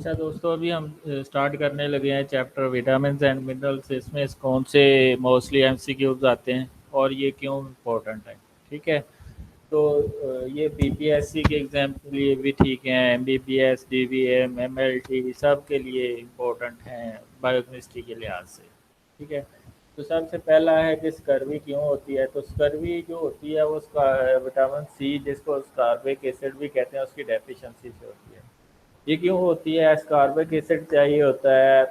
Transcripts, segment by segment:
अच्छा दोस्तों, अभी हम स्टार्ट करने लगे हैं चैप्टर विटामिन्स एंड मिनरल्स। इसमें कौन से मोस्टली एमसीक्यूज आते हैं और ये क्यों इम्पोर्टेंट है। ठीक है। तो ये बीपीएससी के एग्ज़ाम के लिए भी ठीक है, एमबीबीएस, डीवीएम, एमएलटी सब के लिए इम्पोर्टेंट हैं बायोकेमिस्ट्री के लिहाज से। ठीक है। तो सबसे पहला है कि स्कर्वी क्यों होती है। तो स्कर्वी जो होती है वो विटामिन सी, जिसको स्कारबिक एसिड भी कहते हैं, उसकी डेफिशिएंसी से होती है। ये क्यों होती है। एस्कॉर्बिक एसिड चाहिए होता है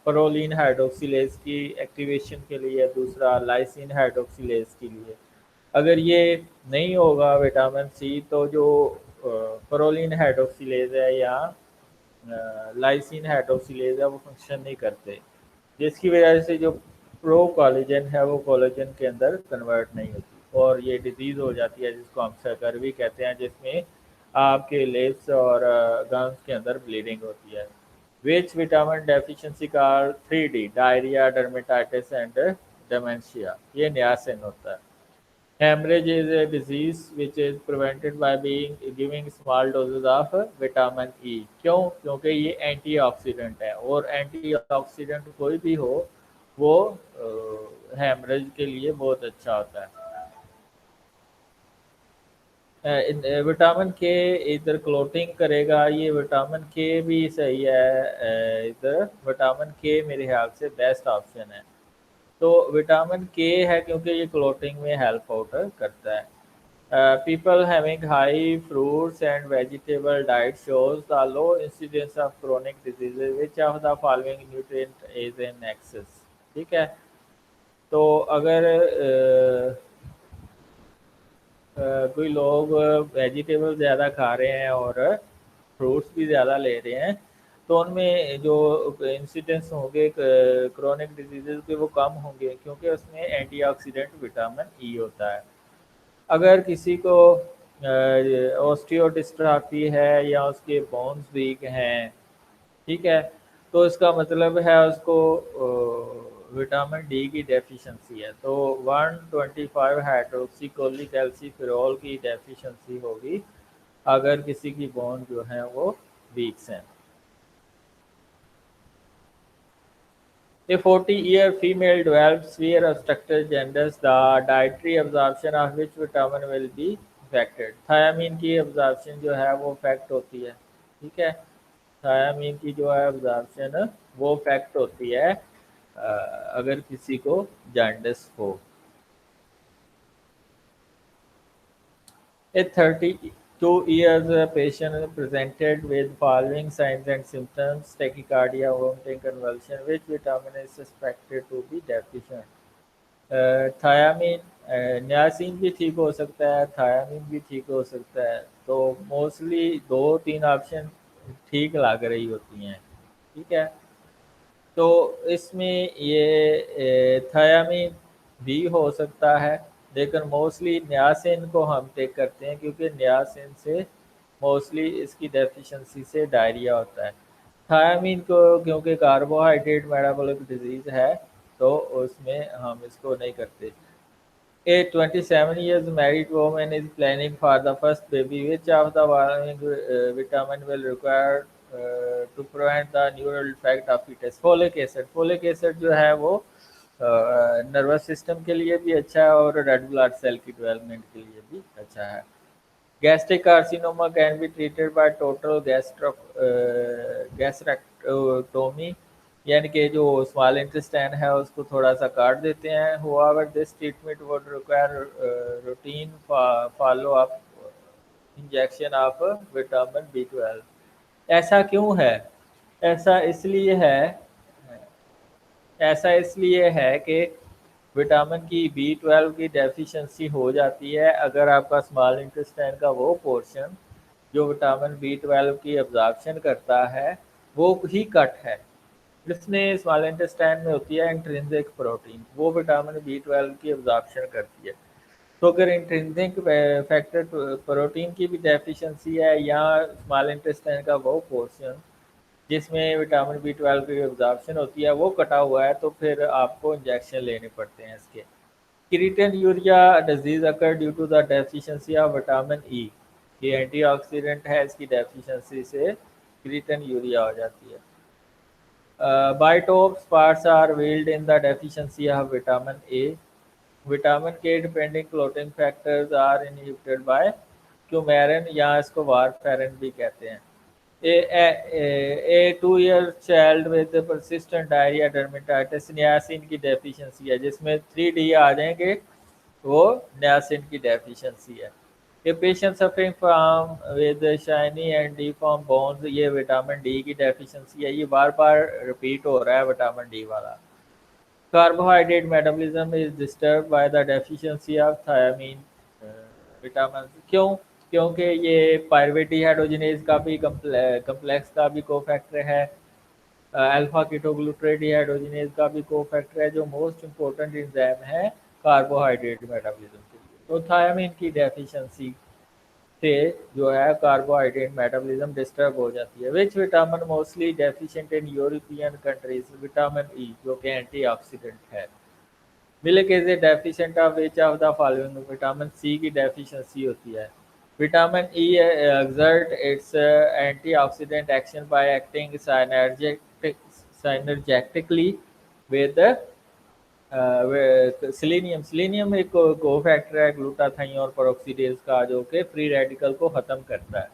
प्रोलीन हाइड्रोक्सिलेज की एक्टिवेशन के लिए, दूसरा लाइसिन हाइड्रोक्सिलेज के लिए। अगर ये नहीं होगा विटामिन सी, तो जो प्रोलीन हाइड्रोक्सिलेज है या लाइसिन हाइड्रोक्सिलेज है वो फंक्शन नहीं करते, जिसकी वजह से जो प्रो कोलेजन है वो कोलेजन के अंदर कन्वर्ट नहीं होती और ये डिजीज़ हो जाती है जिसको हम सकर्वी कहते हैं, जिसमें आपके लेग्स और गम्स के अंदर ब्लीडिंग होती है। विच विटामिन डेफिशिएंसी का 3D diarrhoea, dermatitis and dementia, ये नियासिन होता है। Hemorrhage is a disease which is prevented by being giving small doses of vitamin E. क्यों? क्योंकि ये एंटीऑक्सीडेंट है और एंटीऑक्सीडेंट कोई भी हो वो हेमरेज के लिए बहुत अच्छा होता है। विटामिन के इधर क्लोटिंग करेगा, ये विटामिन के भी सही है। इधर विटामिन के मेरे ख्याल से बेस्ट ऑप्शन है। तो विटामिन के है क्योंकि ये क्लोटिंग में हेल्प आउट करता है। People having high fruits and vegetable diet shows the low incidence of chronic diseases. Which of the following nutrient is in excess? ठीक है। तो अगर कोई लोग वेजिटेबल ज़्यादा खा रहे हैं और फ्रूट्स भी ज़्यादा ले रहे हैं, तो उनमें जो इंसिडेंस होंगे क्रोनिक डिजीज़ के वो कम होंगे, क्योंकि उसमें एंटीऑक्सीडेंट विटामिन ई होता है। अगर किसी को ऑस्टियोडिस्ट्रॉफी है या उसके बोन्स वीक हैं, ठीक है, तो इसका मतलब है उसको विटामिन डी की डेफिशिएंसी है। तो 125 हाइड्रोक्सी कैल्सीफेरॉल की डेफिशिएंसी होगी अगर किसी की बोन जो है वो वीक्स हैं। A 40-year female develops severe obstructive jaundice, the dietary absorption of which vitamin will be affected। Thiamine की absorption जो है वो affect होती है। ठीक है। थायामीन की जो है absorption वो affect होती है अगर किसी को jaundice हो। A 32 years patient presented with following signs and symptoms: tachycardia, vomiting, convulsion. Which vitamin is suspected to be deficient? Thiamine, niacin भी ठीक हो सकता है, थायामीन भी ठीक हो सकता है। तो मोस्टली दो तीन ऑप्शन ठीक लग रही होती हैं। ठीक है। तो इसमें ये थायामीन भी हो सकता है, लेकिन मोस्टली नियासिन को हम टेक करते हैं क्योंकि नियासिन से मोस्टली इसकी डेफिशिएंसी से डायरिया होता है। थायामीन को क्योंकि कार्बोहाइड्रेट मेटाबॉलिक डिजीज़ है तो उसमें हम इसको नहीं करते। A 27 years married woman is planning for the first baby. Which of the following vitamin will require to prevent the neural effect of fetus? Folic acid। Folic acid जो है वो नर्वस सिस्टम के लिए भी अच्छा है और रेड ब्लड सेल की डेवलपमेंट के लिए भी अच्छा है। Gastric carcinoma can be treated by total gastrectomy, यानी कि जो स्मॉल इंटेस्टाइन है उसको थोड़ा सा काट देते हैं। However, this treatment would require routine follow up injection of vitamin B12। ऐसा क्यों है? ऐसा इसलिए है ऐसा इसलिए है कि विटामिन की B12 की डेफिशिएंसी हो जाती है अगर आपका स्मॉल इंटेस्टाइन का वो पोर्शन जो विटामिन B12 की एब्जॉर्प्शन करता है वो ही कट है। जिसमें स्मॉल इंटेस्टाइन में होती है इंट्रिंसिक प्रोटीन, वो विटामिन B12 की एब्जॉर्प्शन करती है। तो अगर इंट्रिंसिक फैक्टर प्रोटीन की भी डेफिशिएंसी है या स्मॉल इंटेस्टाइन का वो पोर्शन जिसमें विटामिन B12 की एब्जॉर्प्शन होती है वो कटा हुआ है, तो फिर आपको इंजेक्शन लेने पड़ते हैं इसके। Creatinuria disease occur due to the deficiency of vitamin E. ये एंटीऑक्सीडेंट है, इसकी डेफिशिएंसी से क्रिएटिन यूरिया हो जाती है। Biotope parts are veiled in the deficiency of vitamin A. Vitamin K depending clotting factors are inhibited by coumarin या इसको warfarin भी कहते हैं। A 2 year child with persistent diarrhea dermatitis niacin की डेफिशिएंसी है, जिसमें 3D आ जाएंगे, वो niacin की डेफिशिएंसी है। A patient suffering from with shiny and deformed bones, ये विटामिन डी की डेफिशिएंसी है। ये बार बार रिपीट हो रहा है विटामिन डी वाला। Carbohydrate metabolism is disturb by the deficiency of thiamine vitamin. क्यों? क्योंकि ये पायरुवेट डिहाइड्रोजिनेज का भी कम्प्लेक्स का भी कोफैक्टर है, अल्फा कीटोग्लूटारेट डिहाइड्रोजिनेज का भी कोफैक्टर है, जो मोस्ट इम्पोर्टेंट एंजाइम है कार्बोहाइड्रेट मेटाबॉलिज्म के लिए। तो थायमीन की डेफिशिएंसी से जो है कार्बोहाइड्रेट मेटाबॉलिज्म डिस्टर्ब हो जाती है। Which vitamin mostly deficient in European countries? Vitamin E, जो कि एंटीऑक्सीडेंट है। Milk is a deficient of which of the following? Vitamin C की डेफिशिएंसी होती है। Vitamin E exert its antioxidant action by acting synergetically with selenium. Selenium एक को factor है ग्लूटाथाइन और पेरोक्सीडेज का, जो कि फ्री रेडिकल को ख़त्म करता है।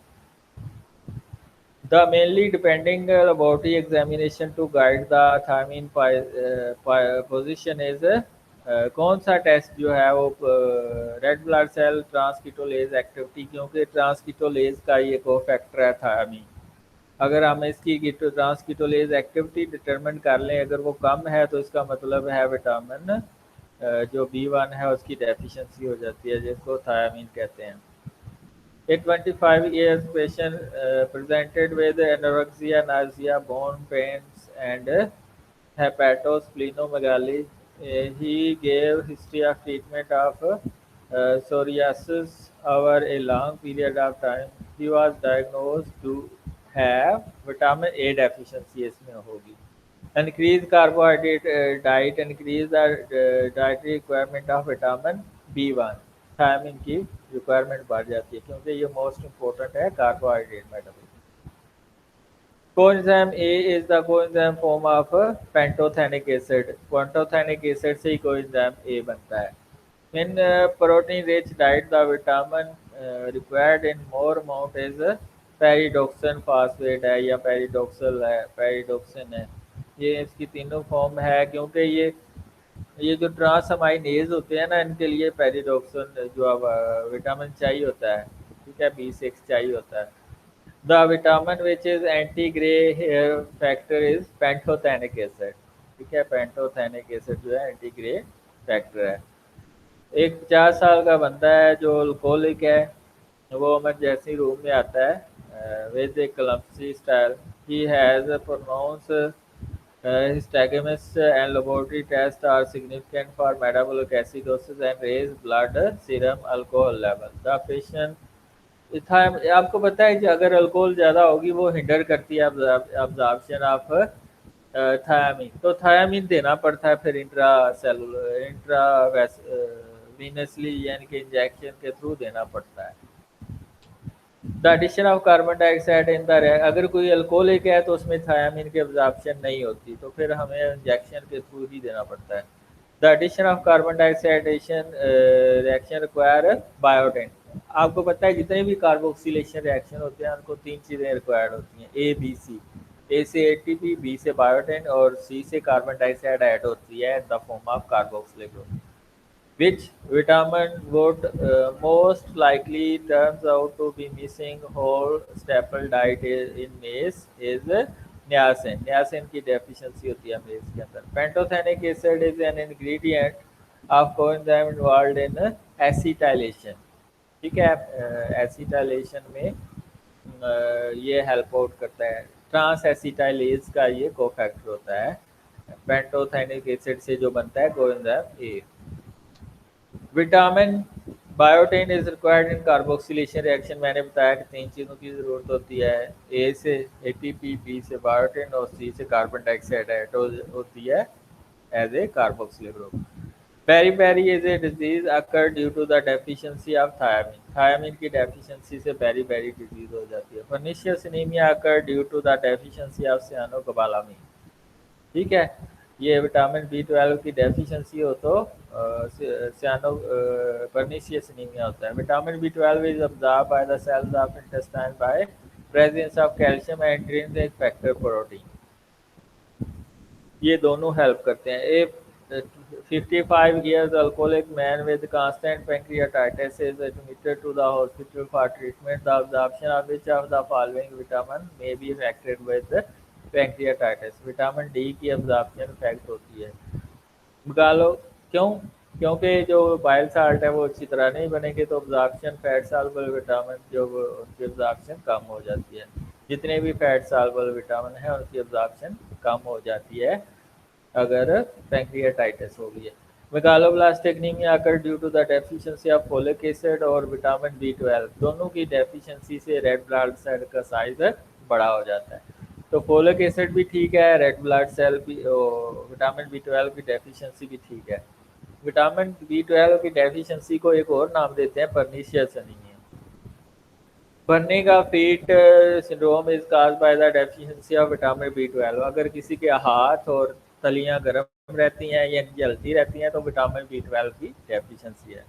The mainly depending laboratory examination to guide the thiamine position is कौन सा टेस्ट जो है वो red blood cell transketolase activity, क्योंकि ट्रांसकीटोलेज का ये को फैक्टर है थायमीन। अगर हम इसकी ट्रांसकीटोलेज एक्टिविटी डिटरमिन कर लें, अगर वो कम है तो इसका मतलब है विटामिन जो B1 है उसकी डेफिशिएंसी हो जाती है, जिसको थायमीन कहते हैं। A 25 years patient presented with anorexia, nausea, bone pains and hepatosplenomegaly. He gave history of treatment of psoriasis over a long period of time. He was diagnosed to have vitamin A deficiency इसमें होगी। Increase carbohydrate diet, increase the dietary requirement of vitamin B1। Thiamine की requirement बढ़ जाती है, क्योंकि ये most important है carbohydrate metabolism. Coenzyme A is the coenzyme form of pantothenic acid. Pantothenic acid से ही कोएंजाइम ए बनता है। In protein rich diet the vitamin required in more amount is pyridoxine phosphate है या पेरिडोक्सल है, पेरिडोक्सिन है। ये इसकी तीनों फॉर्म है, क्योंकि ये जो ट्रांसअमाइनेज होते हैं ना, इनके लिए पेरिडोक्सिन जो अब विटामिन चाहिए होता है, ठीक है, B6 चाहिए होता है। The vitamin which is anti grey hair factor is pantothenic acid, ठीक है, पेंटोथेनिक एसिड जो है एंटी ग्रे फैक्टर है। एक 50 साल का बंदा है जो अल्कोहलिक है, वो इमरजेंसी रूम में आता है with a clumsy style. He has pronounce Histochemists and laboratory tests are significant for metabolic acidosis and raise blood serum alcohol level. The patient आपको पता है कि अगर अल्कोहल ज़्यादा होगी वो हिंडर करती है अब्जॉर्प्शन ऑफ थायमीन, तो थायमीन देना पड़ता है फिर इंट्रावीनसली, यानी कि इंजेक्शन के थ्रू देना पड़ता है। The addition of carbon dioxide in the अगर कोई अल्कोहलिक है तो उसमें थायमीन की एब्जॉर्प्शन नहीं होती, तो फिर हमें इंजेक्शन के थ्रू ही देना पड़ता है। The addition of carbon dioxide reaction require biotin. आपको पता है जितने भी कार्बोक्सिलेशन रिएक्शन होते हैं उनको 3 चीज़ें रिक्वायर्ड होती हैं, ए बी सी। ए से एटीपी, बी से बायोटिन और सी से कार्बन डाइऑक्साइड ऐड होती है in the form of carboxylic group. Which vitamin would most likely turns out to be missing whole staple diet in maize is niacin। niacin की deficiency होती है maize के अंदर। Pantothenic acid is an ingredient of coenzyme involved in acetylation, ठीक है। acetylation में ये help out करता है। ट्रांस एसिटाइलेज का ये कोफैक्टर होता है। पेंटोथेनिक एसिड से जो बनता है coenzyme A. Vitamin biotin is required in carboxylation reaction. मैंने बताया कि 3 चीज़ों की ज़रूरत होती है, ए से एटीपी, बी से बायोटिन और सी से कार्बन डाइऑक्साइड ऐड होती है as a carboxylic group. Beriberi is a disease occur due to the deficiency of thiamine. Thiamine की डेफिशिएंसी से पेरी डिजीज हो जाती है। Pernicious anaemia occur due to the deficiency of cyanocobalamin. ठीक है, ये विटामिन B12 की डेफिशिएंसी हो तो सियानो पर्निशियस एनीमिया होता है। Vitamin B12 is absorb by the cells of intestine by presence of calcium and intrinsic factor protein. ये दोनों हेल्प करते हैं। A 55 years alcoholic man with constant pancreatitis is admitted to the hospital for treatment. The absorption of which of the following vitamin may be affected with pancreatitis? Vitamin D की absorption effect होती है। निकाल लो क्यों? क्योंकि जो bile salt है वो अच्छी तरह नहीं बनेंगे तो अब्जॉर्प्शन फैट सॉल्युबल विटामिन जो उनकी अब्जॉर्प्शन कम हो जाती है। जितने भी फैट सॉल्युबल विटामिन है उनकी अब्जॉर्प्शन कम हो जाती है अगर पैंक्रियाटाइटिस हो गई है। Megaloblastic anaemia occur due to the deficiency of folic acid और विटामिन B12 दोनों की डेफिशिएंसी से रेड ब्लड सेल का साइज बड़ा हो जाता है। तो फोलिक एसिड भी ठीक है, रेड ब्लड सेल भी, विटामिन B12 की डेफिशिएंसी भी ठीक है। विटामिन B12 की डेफिशिएंसी को एक और नाम देते हैं pernicious anaemia. Burning of feet syndrome is cause bye the deficiency of vitamin B12। अगर किसी के हाथ और तलियां गर्म रहती हैं या जलती रहती हैं तो विटामिन B12 की डेफिशिएंसी है।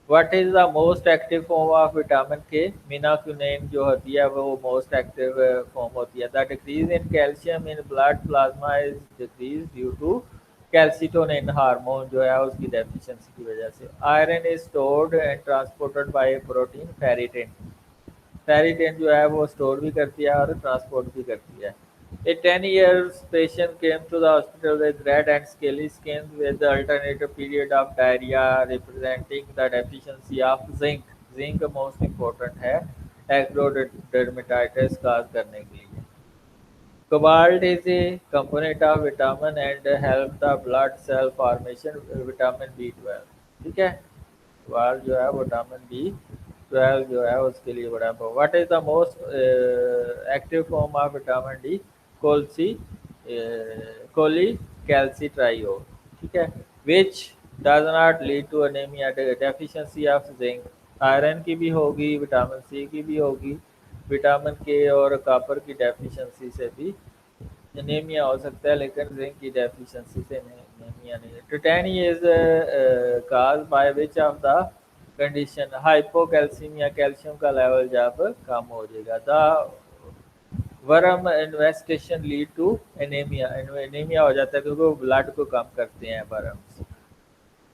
What is the most active form of vitamin के? मिनाक्यूनेन जो होती है वो मोस्ट एक्टिव फॉर्म होती है। The decrease in calcium in blood plasma is decrease due to calcitonin hormone जो है उसकी डेफिशिएंसी की वजह से। Iron is stored and transported by protein ferritin. Ferritin जो है वो स्टोर भी करती है और ट्रांसपोर्ट भी करती है। A 10 years patient came to the hospital with red and scaly skin with the alternative period of diarrhea representing the deficiency of zinc. Zinc most important है ectodermatitis cause करने के लिए। Cobalt is a component of vitamin and help the blood cell formation vitamin B12। ठीक है, वाल जो है vitamin B12 जो है उसके लिए बड़ा। What is the most active form of vitamin D? कोलसी कोली कैल्सिट्राइओल। ठीक है, which does not lead to anaemia deficiency of zinc. Iron की भी होगी, विटामिन सी की भी होगी, विटामिन के और कॉपर की डेफिशिएंसी से भी एनीमिया हो सकता है लेकिन जिंक की डेफिशिएंसी से एनीमिया नहीं है। Tetany is cause by which of the condition? Hypocalcaemia, calcium का लेवल जब कम हो जाएगा। The worm infestation lead to anaemia, anaemia हो जाता है क्योंकि वो ब्लड को कम करते हैं worms.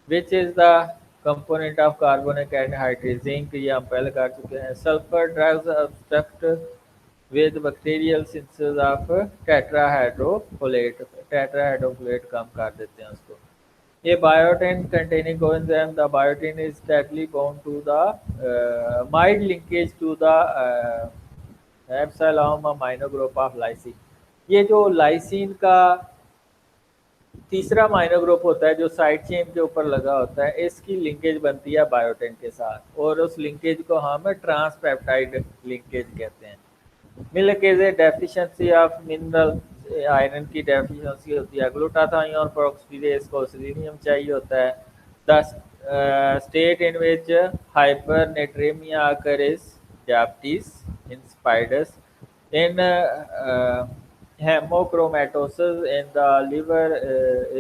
Which is the component of carbonic anhydrase? Zinc, ये हम पहले कर चुके हैं। Sulpha drugs obstruct with bacterial synthesis of tetrahydrofolate. Tetrahydrofolate कम कर देते हैं उसको। A biotin containing coenzyme, the biotin is tightly bound to the mild linkage to the epsilon amino group of lysine। ये जो लाइसिन का तीसरा माइनो ग्रुप होता है जो साइड चेन के ऊपर लगा होता है, इसकी लिंकेज बनती है बायोटिन के साथ और उस लिंकेज को हम ट्रांसपेप्टाइड लिंकेज कहते हैं। Milk is A deficiency of mineral, iron की डेफिशिएंसी होती है। ग्लूटाथाइन और पेरोक्सीडेज को सेलेनियम चाहिए होता है। The state in which hypernatraemia occur is diabetes insipidus. In haemochromatosis in the liver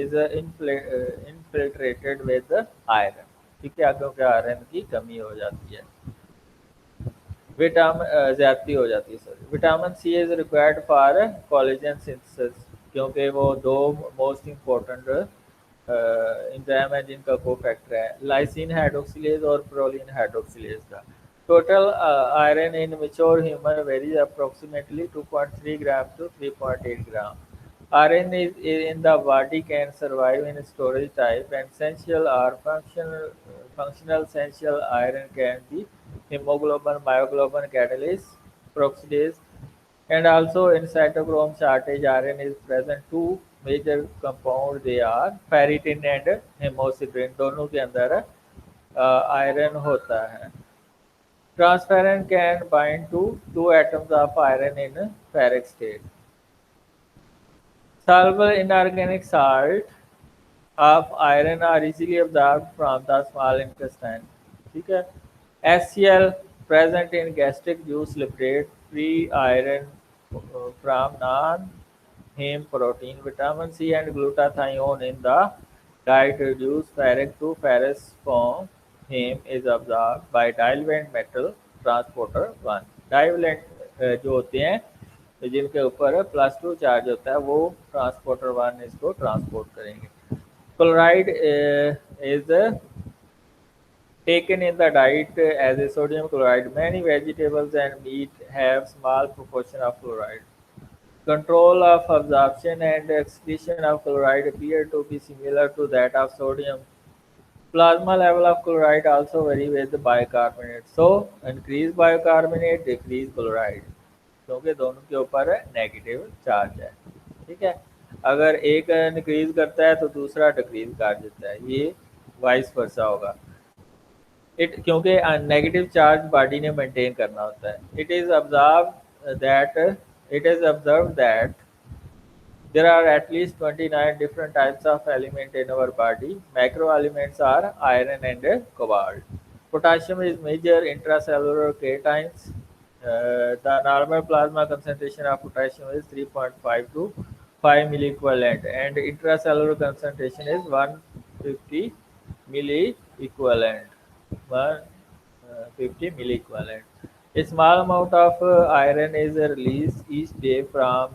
is infiltrated with iron. ठीक है, क्योंकि आयरन की कमी हो जाती है, विटामिन ज्यादती हो जाती है। Sorry, vitamin C is required for collagen synthesis क्योंकि वो दो मोस्ट इम्पोर्टेंट एंजाइम है जिनका को फैक्टर है, लाइसिन हाइड्रोक्सिलेज और प्रोलिन हाइड्रोक्सिलेज का। Total iron in mature human varies approximately 2.3 gram to 3.8 gram. Iron is in the body can survive in storage type and essential or functional essential iron can be hemoglobin, myoglobin, catalase, peroxidase, and also in cytochrome shortage iron is present। Two major compound they are ferritin and hemosidin, दोनों के अंदर iron होता है। Transferrin can bind to two atoms of iron in ferric state। Soluble inorganic salt of iron are easily absorbed from the small intestine. ठीक है. HCl present in gastric juice liberate free iron from non-heme protein. Vitamin C and glutathione in the diet reduce ferric to ferrous form. Heme is absorbed by divalent metal transporter 1. Divalent जो होते हैं जिनके ऊपर +2 charge होता है वो transporter 1 इसको transport करेंगे. Chloride is taken in the diet as a sodium chloride. Many vegetables and meat have small proportion of chloride. Control of absorption and excretion of chloride appear to be similar to that of sodium. Plasma level of chloride also vary with bicarbonate. So, increase bicarbonate, decrease chloride. क्योंकि दोनों के ऊपर negative charge है. ठीक है. अगर एक increase करता है तो दूसरा डिक्रीज कर देता है. ये वाइस वर्सा होगा. इट क्योंकि नेगेटिव चार्ज बॉडी ने मेंटेन करना होता है. It is observe that there are at least 29 different types of element in our body. Macro elements are iron and cobalt. Potassium is major intracellular cations. The normal plasma concentration of potassium is 3.5 to 5 milliequivalent and intracellular concentration is 150 milliequivalent. 150 milliequivalent. A small amount of iron is released each day from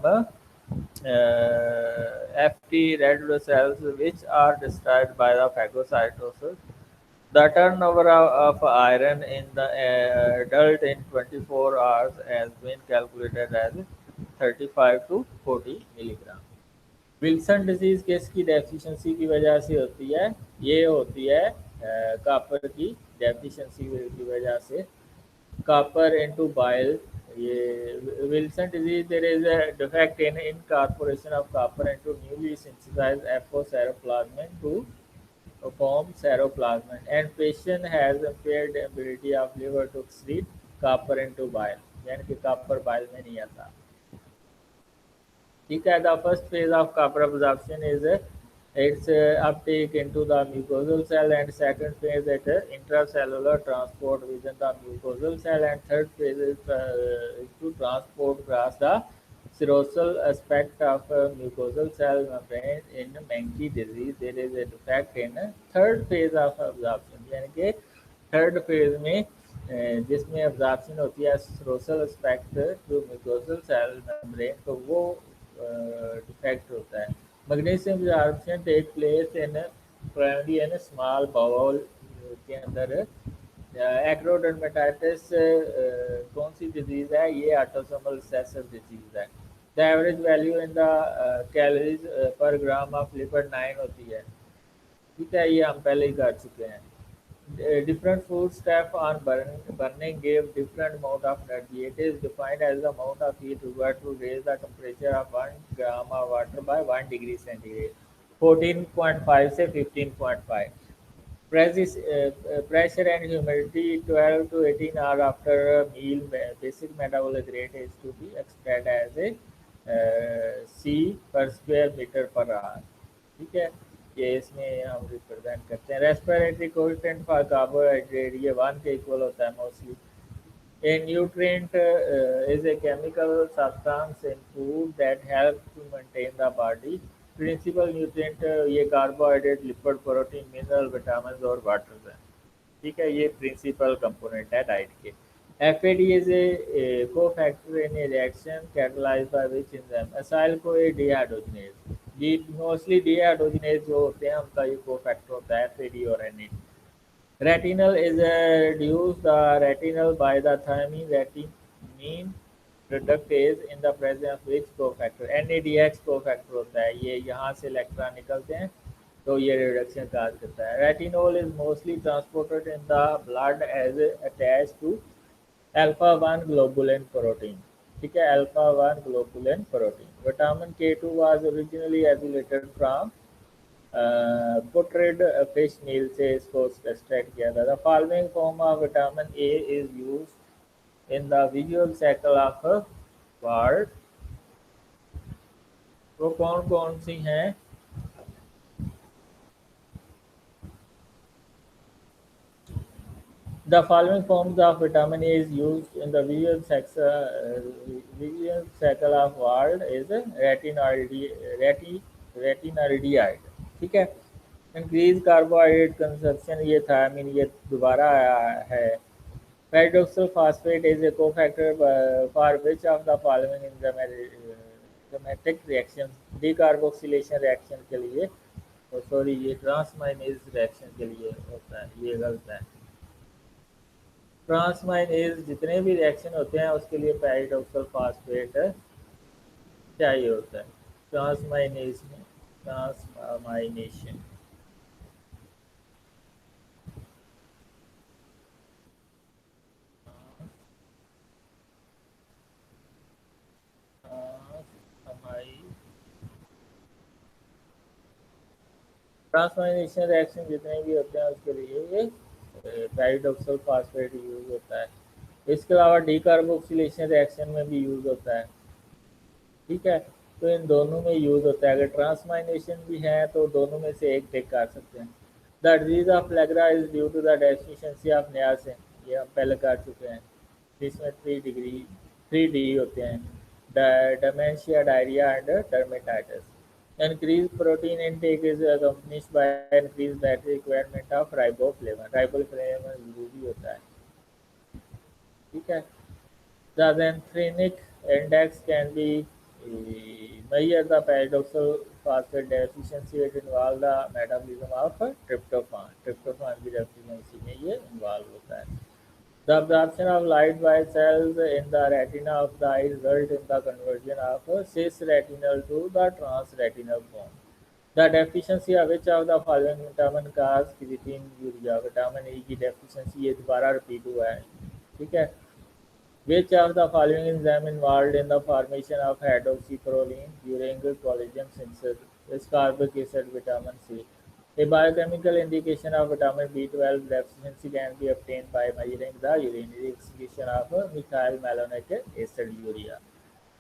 FT red blood cells, which are destroyed by the phagocytosis. The turnover of iron in the adult in 24 hours has been calculated as 35 to 40 milligram. Wilson disease किसकी deficiency की वजह से होती है? ये होती है copper की डेफिशिएंसी की वजह से. Copper into bile. ये Wilson disease there is a defect in incorporation of copper into newly synthesised apoceruloplasmin to form seroplasmin and patient has impaired ability of liver to excrete copper into bile. यानी कि copper bile में नहीं आता. ठीक है. The first phase of copper absorption is its uptake into the mucosal cell, and second phase at intracellular transport within the mucosal cell, and third phase is to transport across the serosal aspect of mucosal cell membrane. In Menkes disease there is a defect in third phase of absorption. यानी कि third phase में जिसमें absorption होती है serosal aspect जो mucosal cell membrane, तो वो defect होता है. Magnesium absorption take place in primary and small bowel के अंदर. एक्रोडर्मेटाइटिस कौन सी डिजीज है? ये ऑटोसोमल रिसेसिव डिजीज है. The average value in the calories per gram of lipid 9 होती है. ठीक है. ये हम पहले ही कर चुके हैं. Different food stuff on burning give different amount of energy. It is defined as the amount of heat required to raise the temperature of 1 gram of water by 1 degree centigrade. 14.5 से 15.5. Pressure and humidity 12 to 18 hours after a meal. Basic metabolic rate is to be expressed as a C per square meter per hour. ठीक है. ये इसमें हम represent करते हैं. Respiratory coefficient for carbohydrate ये 1 के इक्वल होता है mostly. A nutrient is a chemical substance in food that help to maintain the body. Principal nutrient ये carbohydrate, lipid, protein, mineral, vitamin और वाटर है. ठीक है. ये प्रिंसिपल कंपोनेंट है डाइट के. FAD is a cofactor in a reaction catalyzed by which enzyme? Acyl-CoA dehydrogenase. Mostly dehydrogenase जो होते हैं उनका ये कोफैक्टर होता है FAD और NAD. Retinol is reduced the retinol by the thiamine retinine reductase in the presence of which cofactor? NADH cofactor होता है. ये यहाँ से इलेक्ट्रॉन निकलते हैं तो ये रिडक्शन काज करता है. Retinol is mostly transported in the blood as attached to alpha-1 globulin protein. ठीक है. alpha-1 globulin protein. Vitamin K2 was originally isolated from putrid fish meal से इसको extract किया था. The following form of vitamin A is used in the visual cycle of bird. वो कौन कौन सी हैं? The following forms of vitamin A is used in the visual cycle of world is retinaldehyde, ठीक है। Increase carbohydrate consumption ये था, I mean ये दोबारा आया है। Pyridoxal phosphate is a cofactor for which of the following enzymatic reactions decarboxylation reaction के लिए, सॉरी ये ट्रांसमाइनेज रिएक्शन के लिए होता है, ये गलत है। ट्रांसमाइनेज जितने भी रिएक्शन होते हैं उसके लिए पायरिडोक्सल फास्फेट चाहिए होता है। ट्रांसमाइनेज में ट्रांसमाइनेशन ट्रांसमाइनेशन रिएक्शन जितने भी होते हैं उसके लिए ये पायरिडोक्सल फास्फेट यूज होता है। इसके अलावा डीकार्बोक्सिलेशन रिएक्शन में भी यूज होता है, ठीक है। तो इन दोनों में यूज होता है। अगर ट्रांसमाइनेशन भी है तो दोनों में से एक टिक कर सकते हैं। The disease of pellagra is due to the deficiency of niacin, ये हम पहले कर चुके हैं, जिसमें 3D होते हैं, dementia, diarrhea and dermatitis. Increased protein intake is accompanied by increased dietary requirement of riboflavin. Riboflavin जरूरी होता है, ठीक है। The xanthinic index can be measure the paradoxal phosphate deficiency which involve the metabolism of tryptophan. Tryptophan की deficiency में ये involve होता है। The absorption of light by cells in the retina of the eye result in the conversion of cis-retinal to the trans-retinal form. The deficiency of which of the following vitamin cause creatinuria? Vitamin E की deficiency ये दोबारा repeat हुआ है, ठीक है। Which of the following enzyme involved in the formation of hydroxyproline during collagen synthesis? Ascorbic acid, vitamin C. A biochemical indication of vitamin B12 deficiency can be obtained by measuring the urinary excretion of methyl malonic acid urea.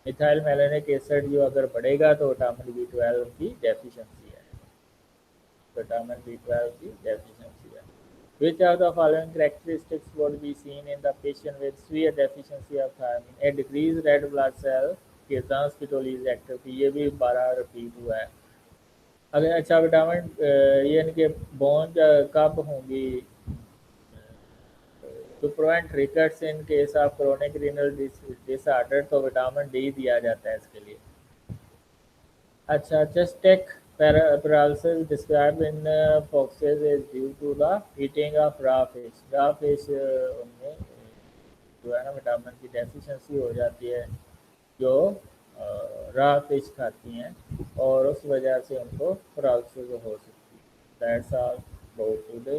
Methyl malonic acid जो अगर बढ़ेगा तो vitamin B12 की deficiency है, vitamin B12 की deficiency है। Which of the following characteristics would be seen in the patient with severe deficiency of thiamine? A decreased red blood cell के ट्रांसपिटोलीज activity, ये भी 12 रिपीट हुआ है। अगर अच्छा विटामिन ये इनके बोन कब होंगी? To prevent rickets in case of chronic renal disorder, तो विटामिन डी दिया जाता है इसके लिए। अच्छा, cystic paralysis described in foxes is due to the eating of raw fish. raw fish उनमें जो है ना विटामिन की डेफिशिएंसी हो जाती है, जो रॉ फिश खाती हैं, और उस वजह से उनको पैरालिसिस हो सकती है। That's all about today.